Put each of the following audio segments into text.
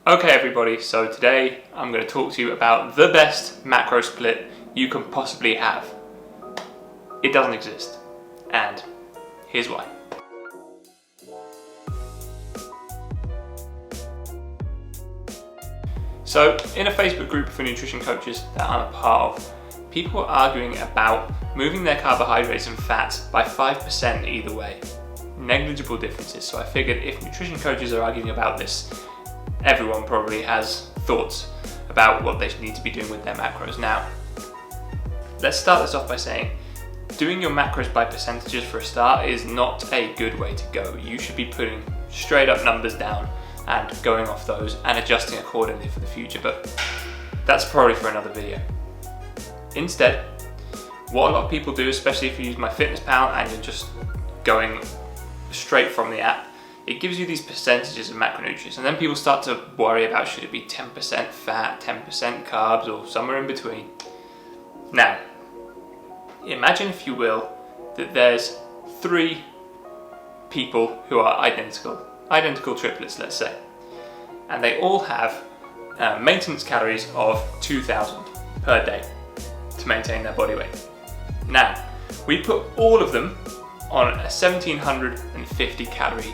Okay everybody, so today I'm going to talk to you about the best macro split you can possibly have. It doesn't exist, and here's why. So in a Facebook group for nutrition coaches that I'm a part of, people are arguing about moving their carbohydrates and fats by 5% either way. Negligible differences, so I figured if nutrition coaches are arguing about this, everyone probably has thoughts about what they need to be doing with their macros. Now, let's start this off by saying doing your macros by percentages for a start is not a good way to go. You should be putting straight up numbers down and going off those and adjusting accordingly for the future, but that's probably for another video. Instead, what a lot of people do, especially if you use MyFitnessPal and you're just going straight from the app, it gives you these percentages of macronutrients, and then people start to worry about should it be 10% fat, 10% carbs, or somewhere in between. Now, imagine, if you will, that there's 3 people who are identical triplets, let's say, and they all have maintenance calories of 2,000 per day to maintain their body weight. Now, we put all of them on a 1,750 calorie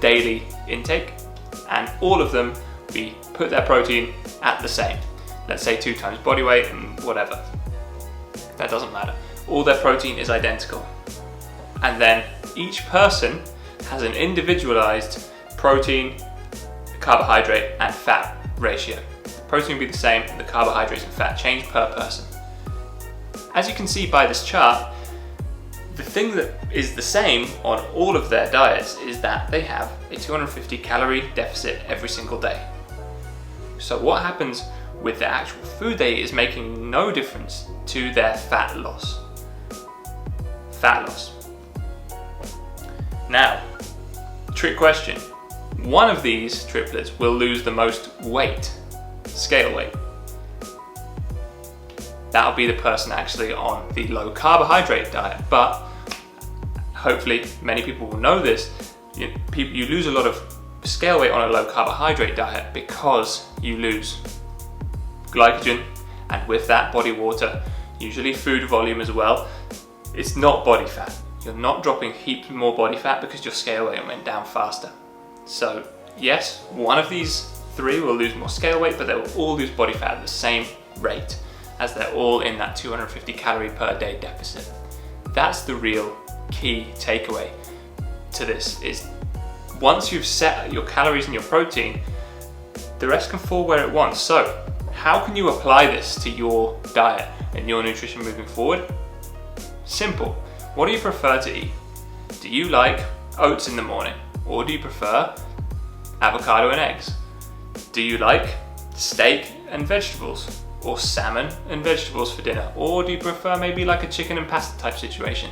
daily intake, and all of them, we put their protein at the same. Let's say 2 times body weight and whatever. That doesn't matter. All their protein is identical. And then each person has an individualized protein, carbohydrate, and fat ratio. The protein will be the same, and the carbohydrates and fat change per person. As you can see by this chart, the thing that is the same on all of their diets is that they have a 250 calorie deficit every single day. So what happens with the actual food they eat is making no difference to their fat loss. Now, trick question. One of these triplets will lose the most weight, scale weight. That'll be the person actually on the low carbohydrate diet, but hopefully many people will know this. You lose a lot of scale weight on a low carbohydrate diet because you lose glycogen, and with that body water, usually food volume as well. It's not body fat. You're not dropping heaps more body fat because your scale weight went down faster. So yes, one of these 3 will lose more scale weight, but they will all lose body fat at the same rate, as they're all in that 250 calorie per day deficit. That's the real key takeaway to this, is once you've set your calories and your protein, the rest can fall where it wants. So how can you apply this to your diet and your nutrition moving forward? Simple. What do you prefer to eat? Do you like oats in the morning, or do you prefer avocado and eggs? Do you like steak and vegetables, or salmon and vegetables for dinner? Or do you prefer maybe like a chicken and pasta type situation?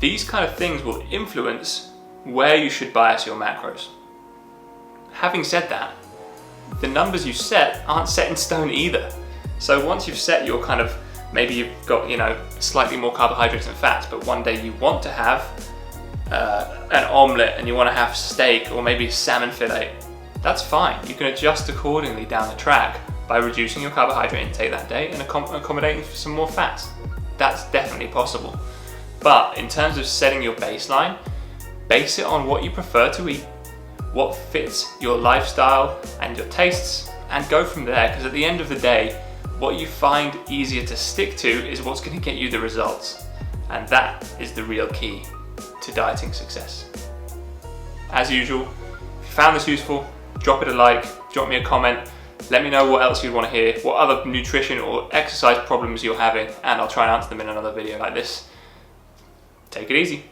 These kind of things will influence where you should bias your macros. Having said that, the numbers you set aren't set in stone either. So once you've set your kind of, maybe you've got, slightly more carbohydrates and fats, but one day you want to have an omelette and you want to have steak or maybe salmon fillet, that's fine. You can adjust accordingly down the track by reducing your carbohydrate intake that day and accommodating for some more fats. That's definitely possible. But in terms of setting your baseline, base it on what you prefer to eat, what fits your lifestyle and your tastes, and go from there, because at the end of the day, what you find easier to stick to is what's going to get you the results. And that is the real key to dieting success. As usual, if you found this useful, drop it a like, drop me a comment, let me know what else you'd want to hear, what other nutrition or exercise problems you're having, and I'll try and answer them in another video like this. Take it easy.